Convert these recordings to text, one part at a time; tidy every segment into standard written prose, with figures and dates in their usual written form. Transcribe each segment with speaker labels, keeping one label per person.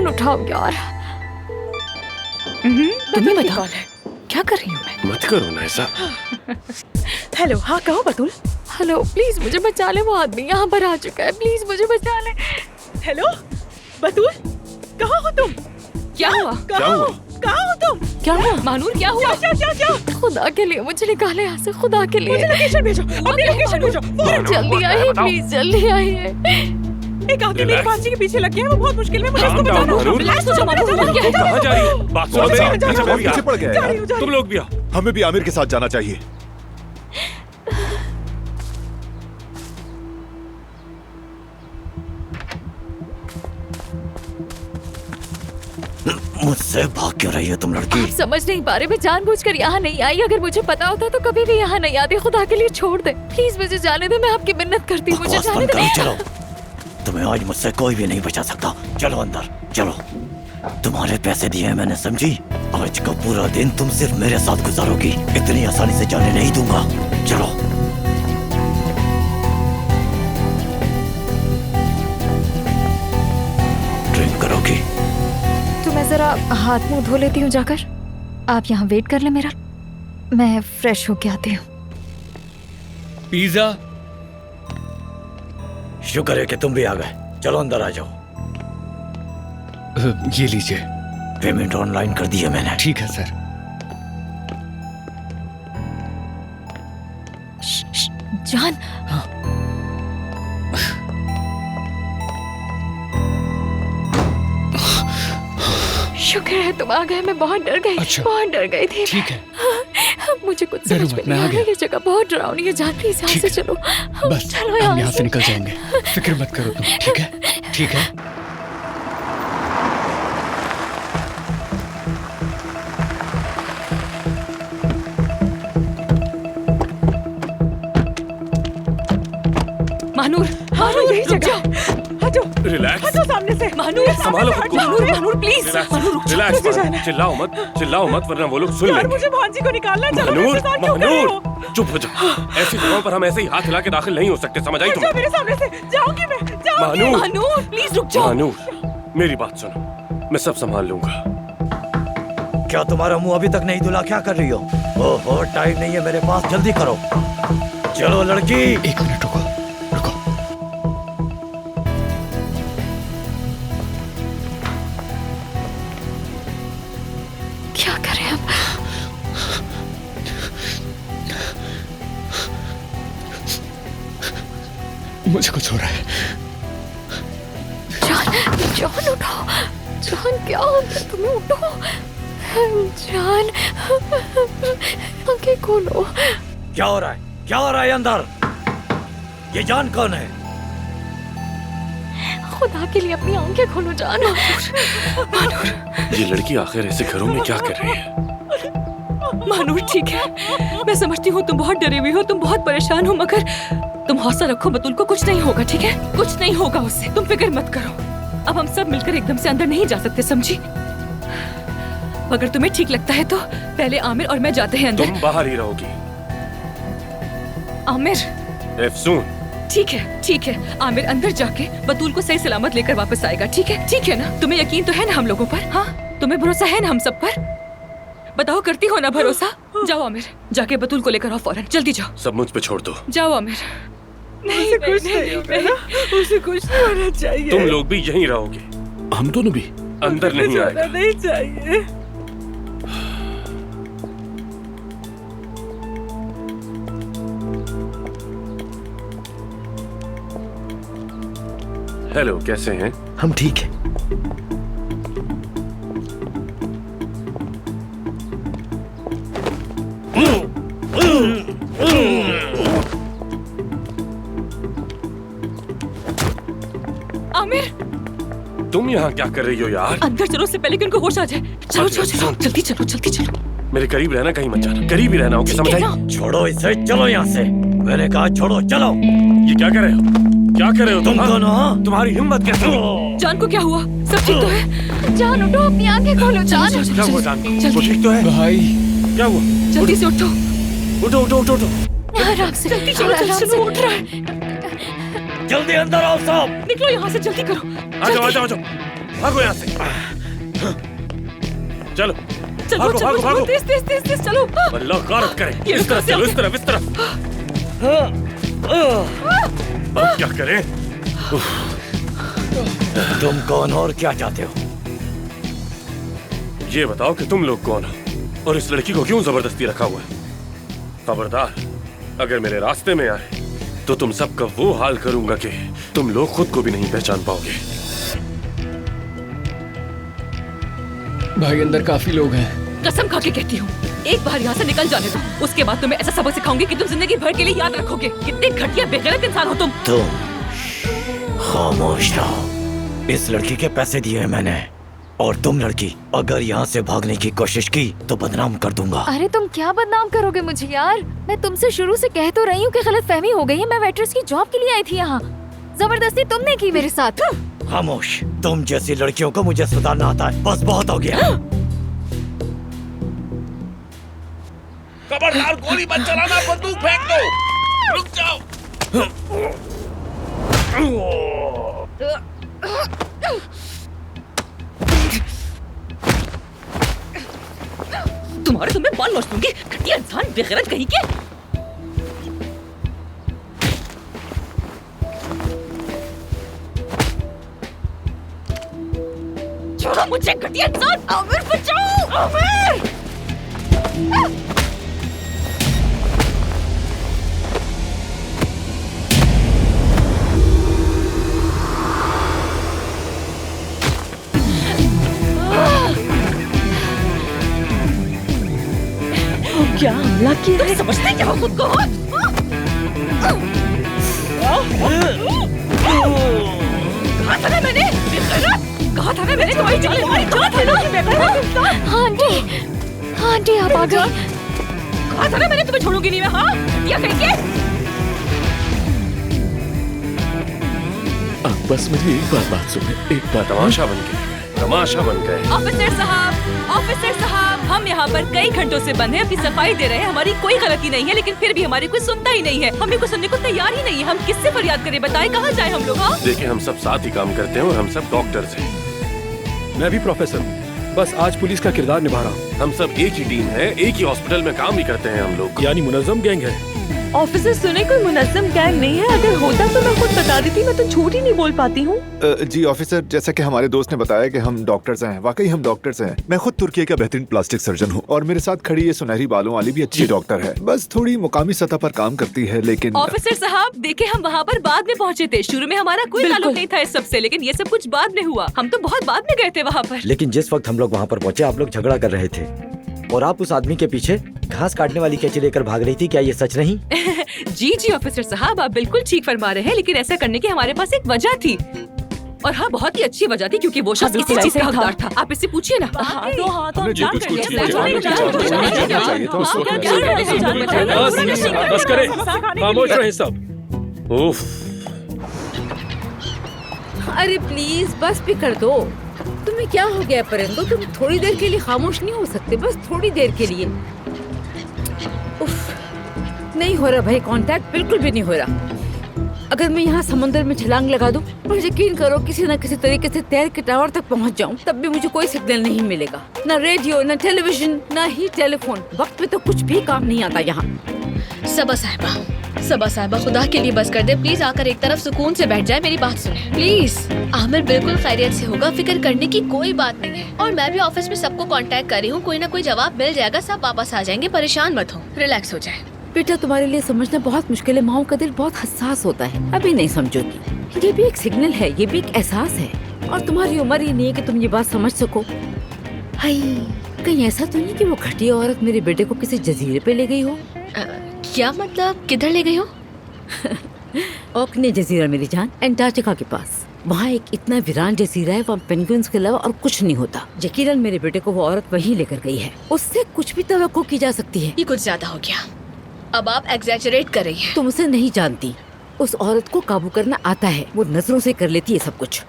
Speaker 1: Phone उठाओ यार।
Speaker 2: तुम्हें बताओ क्या कर रही हूँ मैं?
Speaker 3: मत करो ना ऐसा।
Speaker 2: हेलो, हाँ कहो बतूल।
Speaker 1: हेलो प्लीज मुझे बचा ले, वो आदमी यहाँ पर आ चुका है, प्लीज मुझे बचा ले।
Speaker 2: हेलो बतूल, कहाँ हो तुम?
Speaker 1: क्या हुआ?
Speaker 3: क्या हुआ?
Speaker 2: कहाँ हो तुम?
Speaker 1: क्या हुआ मानूर, क्या हुआ?
Speaker 2: क्या?
Speaker 1: खुदा के लिए मुझे निकाले यहाँ से, खुदा के लिए।
Speaker 2: मुझे लोकेशन भेजो, अपनी लोकेशन भेजो।
Speaker 1: जल्दी आइए प्लीज, जल्दी आइए।
Speaker 2: एक आदमी मेरी भांजी के पीछे लग गया है, वो बहुत मुश्किल में, मुझे उसको बचाना होगा।
Speaker 1: रिलैक्स हो जाओ मानूर, हुआ क्या है?
Speaker 3: कहाँ जा रही हो? बात सुनो मेरी।
Speaker 4: पीछे पड़ गए यार।
Speaker 3: तुम लोग भी आओ।
Speaker 4: हमें भी आमिर के साथ जाना चाहिए।
Speaker 5: मुझसे भाग क्यों रही है तुम लड़की?
Speaker 1: आप समझ नहीं पा रहे, मैं जानबूझकर यहाँ नहीं आई। अगर मुझे पता होता तो कभी भी यहाँ नहीं आती। खुदा के लिए छोड़ दे प्लीज, मुझे जाने दे। मैं आपकी मिन्नत करती हूँ, मुझे
Speaker 5: बकवास
Speaker 1: जाने
Speaker 5: बंद
Speaker 1: दे।
Speaker 5: करो, चलो। तुम्हें आज मुझसे कोई भी नहीं बचा सकता। चलो अंदर चलो। तुम्हारे पैसे दिए हैं मैंने, समझी? आज का पूरा दिन तुम सिर्फ मेरे साथ गुजारोगी। इतनी आसानी से जाने नहीं दूंगा। चलो। ड्रिंक करोगी?
Speaker 1: तो मैं जरा हाथ मुंह धो लेती हूँ जाकर। आप यहाँ वेट कर ले मेरा, मैं फ्रेश होके आती हूँ।
Speaker 6: पिज्जा।
Speaker 5: शुक्र है कि तुम भी आ गए। चलो अंदर आ जाओ।
Speaker 6: ये लीजिए।
Speaker 5: पेमेंट ऑनलाइन कर दी है मैंने।
Speaker 6: ठीक है सर।
Speaker 1: जान, शुक्र है तुम आ गए। मैं बहुत डर गई।
Speaker 6: अच्छा।
Speaker 1: बहुत डर गई थी।
Speaker 6: ठीक है।
Speaker 1: मुझे कुछ
Speaker 6: डरो
Speaker 1: समझ में
Speaker 6: मत,
Speaker 1: नहीं
Speaker 6: मैं
Speaker 1: आ
Speaker 6: आ
Speaker 1: रहा।
Speaker 6: गया।
Speaker 1: ये जगह बहुत डरावनी है। जान प्लीज यहाँ
Speaker 6: ठीक
Speaker 1: से
Speaker 6: है।
Speaker 1: चलो।
Speaker 6: बस
Speaker 1: चलो
Speaker 6: हम यहाँ से निकल जाएंगे। फिक्र मत करो तुम। ठीक है? ठीक है।
Speaker 2: मानूर, मानूर यही जगह। हटो,
Speaker 3: रिलैक्स।
Speaker 2: हटो सामने से।
Speaker 1: मानूर,
Speaker 3: संभालो खुद को।
Speaker 1: मानूर, मानूर प्लीज। मानूर रुक जाओ।
Speaker 3: रिलैक्स।
Speaker 2: मुझे जाना है।
Speaker 3: चिल्लाओ मत वरना वो लोग सुन
Speaker 2: यार
Speaker 3: लेंगे।
Speaker 2: मुझे भांजी को निकालना है। चलो मेरे
Speaker 3: महानूर,
Speaker 2: साथ क्यों कर रहे हो?
Speaker 3: महानूर, चुप हो जाओ। ऐसी जगहों पर हम ऐसे ही हाथ हिला के दाखिल नहीं हो सकते, समझ आई
Speaker 2: जाओ
Speaker 3: तुम्हें?
Speaker 2: मेरे सामने से। जाऊंगी मैं, जाऊंगी।
Speaker 3: महानूर,
Speaker 1: मानूर प्लीज रुक जाओ।
Speaker 3: महानूर, मेरी बात सुनो, मैं सब संभाल लूंगा।
Speaker 5: क्या तुम्हारा मुंह अभी तक नहीं धुला? क्या कर रही हो? ओहो, टाइम नहीं है मेरे पास, जल्दी करो। चलो लड़की।
Speaker 6: एक मिनट रुको, रुको।
Speaker 1: क्या करें अब?
Speaker 6: मुझे कुछ हो रहा है।
Speaker 1: जान, जान उठो। जान क्या हो गया तुम्हें? उठो जान, आंखें खोलो।
Speaker 5: क्या हो रहा है? क्या हो रहा है अंदर? ये जान कौन है?
Speaker 1: खुदा के लिए अपनी आंखें खोलो जान।
Speaker 3: ये लड़की आखिर ऐसे घरों में क्या कर रही है?
Speaker 2: मानूर ठीक है, मैं समझती हूँ तुम बहुत डरी हुई हो, तुम बहुत परेशान हो, मगर तुम हौसला रखो। बतूल को कुछ नहीं होगा, ठीक है? कुछ नहीं होगा उससे, तुम फिक्र मत करो। अब हम सब मिलकर एकदम से अंदर नहीं जा सकते, समझी? अगर तुम्हें ठीक लगता है तो पहले आमिर और मैं जाते हैं अंदर।
Speaker 3: तुम बाहर ही रहोगी।
Speaker 2: आमिर
Speaker 3: एफसून,
Speaker 2: ठीक है। आमिर अंदर जाके बतूल को सही सलामत लेकर वापस आएगा, ठीक है ना? तुम्हें यकीन तो है ना हम लोगों पर? हाँ, तुम्हें भरोसा है ना हम सब पर? बताओ, करती हो ना भरोसा? जाओ आमिर, जाके बतूल को लेकर आओ फौरन, जल्दी जाओ।
Speaker 3: सब मुझ पे छोड़ दो।
Speaker 2: जाओ आमिर। नहीं, कुछ नहीं होगा ना, उसे कुछ नहीं होना चाहिए।
Speaker 3: तुम लोग भी यहीं रहोगे।
Speaker 4: हम दोनों भी
Speaker 3: अंदर नहीं आएगा।
Speaker 2: नहीं चाहिए।
Speaker 3: हेलो, कैसे हैं?
Speaker 5: हम ठीक है।
Speaker 2: आमिर,
Speaker 3: तुम यहाँ क्या कर रही हो यार?
Speaker 2: अंदर चलो, उससे पहले कि उनको होश आ जाए। चलो चलो चलो, जल्दी चलो, जल्दी चलो।
Speaker 3: मेरे करीब रहना, कहीं मत जाना। करीब ही रहना, ओके? समझ आई?
Speaker 5: छोड़ो इसे, चलो यहाँ से। मैंने कहा छोड़ो, चलो।
Speaker 3: ये क्या कर रहे हो? क्या कर रहे हो
Speaker 5: तुम
Speaker 3: हाँ?
Speaker 5: दोनों, हाँ?
Speaker 3: तुम्हारी हिम्मत कैसे हुई?
Speaker 2: जान को क्या हुआ? सब ठीक तो है?
Speaker 1: जान उठो, अपनी आंखें खोलो जान।
Speaker 3: क्या हुआ जान?
Speaker 2: जल्दी।
Speaker 3: वो ठीक तो है?
Speaker 6: भाई,
Speaker 3: क्या हुआ?
Speaker 2: जल्दी से उठो।
Speaker 3: उठो उठो उठो उठो।
Speaker 1: आराम से,
Speaker 2: जल्दी चलो,
Speaker 1: आराम
Speaker 2: चलो,
Speaker 1: से।
Speaker 2: उठ रहा है।
Speaker 5: जल्दी अंदर आओ सब।
Speaker 2: निकलो यहाँ से, जल्दी करो।
Speaker 3: आ जाओ आ जाओ आ जाओ। भागो यहाँ से। चलो
Speaker 2: चलो
Speaker 3: भागो,
Speaker 2: चलो
Speaker 3: भागो, भागो।
Speaker 2: तेज तेज तेज तेज चलो।
Speaker 3: अल्लाह गारत करे।
Speaker 2: ये
Speaker 3: इस तरफ
Speaker 2: कैसे
Speaker 3: चलो, इस तरफ, इस तरफ। अब क्या करें?
Speaker 5: तुम कौन हो और क्या चाहते हो?
Speaker 3: ये बताओ कि तुम लोग कौन हो और इस लड़की को क्यों जबरदस्ती रखा हुआ है? खबरदार, अगर मेरे रास्ते में आए तो तुम सबका वो हाल करूंगा कि तुम लोग खुद को भी नहीं पहचान पाओगे।
Speaker 6: भाई अंदर काफी लोग हैं।
Speaker 2: कसम खा के कहती हूँ, एक बार यहाँ से निकल जाने दो, उसके बाद तुम्हें ऐसा सबक सिखाऊंगी कि तुम जिंदगी भर के लिए याद रखोगे। कितने घटिया बेगैरत इंसान हो तुम।
Speaker 5: खामोश रहो। इस लड़की के पैसे दिए हैं मैंने, और तुम लड़की अगर यहाँ से भागने की कोशिश की तो बदनाम कर दूंगा।
Speaker 1: अरे तुम क्या बदनाम करोगे मुझे यार? मैं तुमसे शुरू से कह तो रही हूँ कि गलतफहमी हो गई है। मैं वेट्रेस की जॉब के लिए आई थी यहाँ, जबरदस्ती तुमने की मेरे साथ।
Speaker 5: खामोश। तुम जैसी लड़कियों को मुझे सुधारना आता है, बस बहुत हो गया।
Speaker 3: खबरदार, गोली मत चलाना, बंदूक फेंक दो। रुक जाओ।
Speaker 2: तुम्हारे तुम्हें बाल नोच दूंगी, घटिया इंसान, बेगैरत कहीं के। छोड़ो मुझे, घटिया इंसान। आमिर बचाओ, आमिर। क्या हमला किया है? समझते क्या हो खुद को? कहा था ना मैंने, कहा था ना मैंने, तुम्हारी जान तुम्हारी जान है ना।
Speaker 1: हाँ आंटी, हाँ आंटी आप आ गई।
Speaker 2: कहा था ना मैंने, तुम्हें छोड़ूंगी नहीं मैं। हाँ क्या कहेंगे?
Speaker 3: अब बस मेरी एक बात सुने, एक बात। तमाशा बन गए, तमाशा बन गए।
Speaker 2: ऑफिसर साहब, ऑफिसर साहब, हम यहाँ पर कई घंटों से बंद हैं, अपनी सफाई दे रहे हैं। हमारी कोई गलती नहीं है, लेकिन फिर भी हमारी कोई सुनता ही नहीं है। हमें कोई सुनने को तैयार ही नहीं है। हम किससे फरियाद करें? बताएं कहाँ जाए हम लोग? हाँ
Speaker 3: देखिए, हम सब साथ ही काम करते हैं और हम सब डॉक्टर्स हैं।
Speaker 7: मैं भी प्रोफेसर हूँ, बस आज पुलिस का किरदार निभा रहा हूँ।
Speaker 3: हम सब एक ही टीम है, एक ही हॉस्पिटल में काम भी करते हैं हम लोग।
Speaker 7: यानी मुनज़्ज़म गैंग है।
Speaker 8: ऑफिसर सुने, कोई मुनज़्ज़म गैंग नहीं है। अगर होता तो मैं खुद बता देती, मैं तो झूठ ही नहीं बोल पाती हूँ।
Speaker 4: जी ऑफिसर, जैसा कि हमारे दोस्त ने बताया कि हम डॉक्टर्स हैं, वाकई हम डॉक्टर्स हैं। मैं खुद तुर्की का बेहतरीन प्लास्टिक सर्जन हूँ और मेरे साथ खड़ी ये सुनहरी बालों वाली भी अच्छी डॉक्टर है। बस थोड़ी मुकामी सतह पर काम करती है, लेकिन
Speaker 2: ऑफिसर साहब देखिए, हम वहाँ पर बाद में पहुँचे थे। शुरू में हमारा कोई ताल्लुक नहीं था इस सब से, लेकिन ये सब कुछ बाद में हुआ। हम तो बहुत बाद में गए थे वहाँ पर।
Speaker 5: लेकिन जिस वक्त हम लोग वहाँ पर पहुँचे, आप लोग झगड़ा कर रहे थे और आप उस आदमी के पीछे घास काटने वाली कैंची लेकर भाग रही थी। क्या ये सच नहीं?
Speaker 2: जी जी ऑफिसर साहब, आप बिल्कुल ठीक फरमा रहे हैं, लेकिन ऐसा करने की हमारे पास एक वजह थी। और हाँ, बहुत ही अच्छी वजह थी, क्योंकि वो शख्स
Speaker 8: बिल्कुल
Speaker 2: किसी चीज
Speaker 8: ऐसे
Speaker 2: का
Speaker 8: ही था।
Speaker 2: हकदार था। आप इससे पूछिए ना।
Speaker 8: हाँ तो
Speaker 4: हमने जो कुछ कुछ किया,
Speaker 7: बस करें, खामोश रहे सब।
Speaker 3: उफ,
Speaker 9: अरे प्लीज बस भी कर दो। तुम्हें क्या हो गया परिंदो? तुम थोड़ी देर के लिए खामोश नहीं हो सकते? बस थोड़ी देर के लिए। उफ, नहीं हो रहा भाई, कांटेक्ट बिल्कुल भी नहीं हो रहा। अगर मैं यहाँ समुद्र में छलांग लगा दूं और यकीन करो किसी न किसी तरीके से तैर के टावर तक पहुँच जाऊँ, तब भी मुझे कोई सिग्नल नहीं मिलेगा। न रेडियो, न टेलीविजन, न ही टेलीफोन। वक्त पे तो कुछ भी काम नहीं आता यहाँ।
Speaker 1: सबा साहिबा, खुदा के लिए बस कर दे प्लीज। आकर एक तरफ सुकून से बैठ जाए, मेरी बात सुने प्लीज। आमिर बिल्कुल खैरियत से होगा, फिक्र करने की कोई बात नहीं है। और मैं भी ऑफिस में सबको कांटेक्ट कर रही हूँ, कोई ना कोई जवाब मिल जाएगा, सब वापस आ जाएंगे। परेशान मत हो, रिलैक्स हो जाए।
Speaker 9: बेटा तुम्हारे लिए समझना बहुत मुश्किल है। माओ का दिल बहुत हसास होता है, अभी नहीं समझोगी। ये भी एक सिग्नल है, ये भी एक एहसास है, और तुम्हारी उम्र ही नहीं है कि तुम ये बात समझ सको। हाय, कहीं ऐसा तो नहीं कि वो घटिया औरत मेरे बेटे को किसी जजीरे पे ले गई हो?
Speaker 1: क्या मतलब, किधर ले गई हो?
Speaker 9: ओकने जजीरा मेरी जान, एंटार्क्टिका के पास। वहाँ एक इतना वीरान जजीरा है, वहाँ पेंगुइन्स के अलावा और कुछ नहीं होता। यकीनन मेरे बेटे को वो औरत वहीं लेकर गई है। उससे कुछ भी तवक्को की जा सकती है।
Speaker 1: ये कुछ ज्यादा हो गया, अब आप एग्जैजरेट कर रही हैं।
Speaker 9: तुम उसे नहीं जानती। उस औरत को काबू करना आता है, वो नजरों से कर लेती है सब कुछ।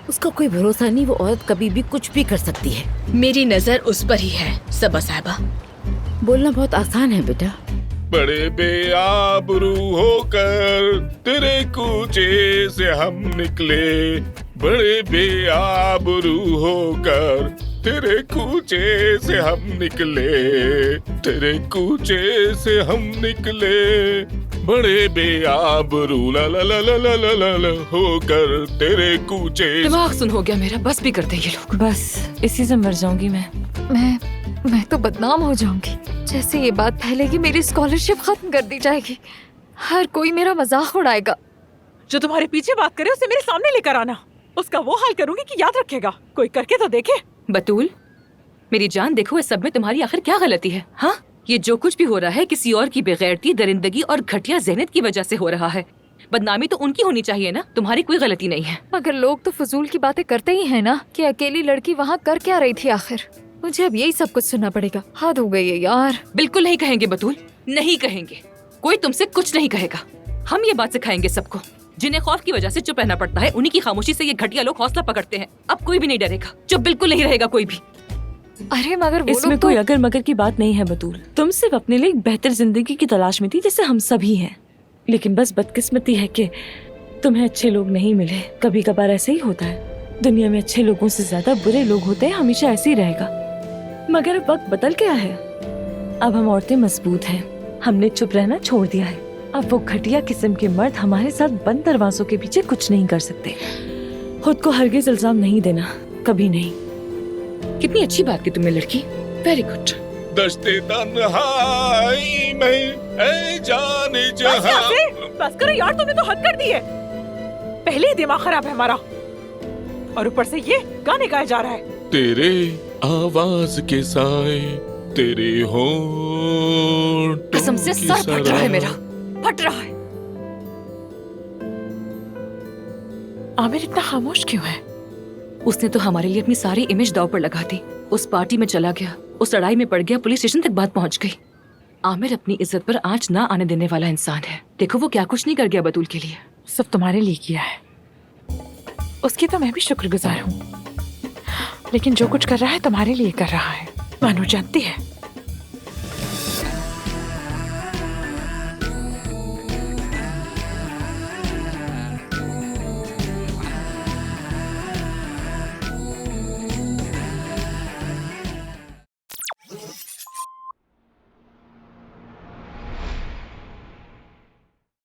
Speaker 9: उसका कोई भरोसा नहीं, वो औरत कभी भी कुछ भी कर सकती है।
Speaker 1: मेरी नजर उस पर ही है सबा साहिबा।
Speaker 9: बोलना बहुत आसान है बेटा।
Speaker 10: बड़े बेआबरू होकर तेरे कूचे से हम निकले, बड़े बेआबरू होकर तेरे कूचे से हम निकले, तेरे कूचे से हम निकले, बड़े बेआबरू ला ला ला ला ला ला ला होकर तेरे कूचे।
Speaker 2: दिमाग सुन हो गया मेरा, बस भी करते ये लोग।
Speaker 8: बस इसी से मर जाऊंगी मैं तो बदनाम हो जाऊंगी। जैसे ये बात फैलेगी मेरी स्कॉलरशिप खत्म कर दी जाएगी, हर कोई मेरा मजाक उड़ाएगा।
Speaker 11: जो तुम्हारे पीछे बात करे उसे मेरे सामने लेकर आना, उसका वो हाल करूंगी कि याद रखेगा। कोई करके तो देखे।
Speaker 2: बतूल मेरी जान, देखो इस सब में तुम्हारी आखिर क्या गलती है? हाँ, ये जो कुछ भी हो रहा है किसी और की बेगैरती, दरिंदगी और घटिया ज़हनियत की वजह से हो रहा है। बदनामी तो उनकी होनी चाहिए ना, तुम्हारी कोई गलती नहीं है।
Speaker 8: मगर लोग तो फजूल की बातें करते ही हैं ना कि अकेली लड़की वहाँ कर क्या रही थी आखिर। मुझे अब यही सब कुछ सुनना पड़ेगा। हद हो गई है यार।
Speaker 2: बिल्कुल नहीं कहेंगे बतूल, नहीं कहेंगे। कोई तुमसे कुछ नहीं कहेगा। हम ये बात सिखाएंगे सबको। जिन्हें खौफ की वजह से चुप रहना पड़ता है, उन्हीं की खामोशी से ये घटिया लोग हौसला पकड़ते हैं। अब कोई भी नहीं डरेगा, चुप बिल्कुल नहीं रहेगा कोई भी।
Speaker 8: अरे मगर वो इसमें कोई अगर मगर की बात नहीं है बतूल। तुम सिर्फ अपने लिए एक बेहतर जिंदगी की तलाश में थी, जैसे हम सभी हैं। लेकिन बस बदकिस्मती है कि तुम्हें अच्छे लोग नहीं मिले। कभी कभार ऐसे ही होता है, दुनिया में अच्छे लोगों से ज्यादा बुरे लोग होते हैं, हमेशा ऐसे ही रहेगा। मगर अब वक्त बदल गया है। अब हम औरतें मजबूत हैं, हमने चुप रहना छोड़ दिया है। अब वो घटिया किस्म के मर्द हमारे साथ बंद दरवाजों के पीछे कुछ नहीं कर सकते। खुद को हरगिज इल्जाम नहीं देना, कभी नहीं।
Speaker 2: कितनी अच्छी बात की तुमने लड़की, वेरी गुड।
Speaker 10: दश्ते तन्हाई में ऐ जाने जहां।
Speaker 11: बस करो यार, तुमने तो हद कर दी है। पहले ही दिमाग खराब है हमारा, और ऊपर से ये गाने गाए जा रहा है।
Speaker 10: तेरे आवाज के साए, तेरे होंठों
Speaker 2: कसम से
Speaker 10: की
Speaker 2: सर फट रहा है
Speaker 10: सराह।
Speaker 2: मेरा, फट रहा है।
Speaker 11: आमिर इतना खामोश क्यों है?
Speaker 2: उसने तो हमारे लिए अपनी सारी इमेज दांव पर लगा दी। उस पार्टी में चला गया, उस लड़ाई में पड़ गया, पुलिस स्टेशन तक बात पहुंच गई। आमिर अपनी इज्जत पर आंच ना आने देने वाला इंसान है। देखो वो क्या कुछ नहीं कर गया बतूल के लिए।
Speaker 11: सब तुम्हारे लिए किया है, उसकी तो मैं भी शुक्रगुजार हूँ। लेकिन जो कुछ कर रहा है तुम्हारे लिए कर रहा है, मानो जानती है।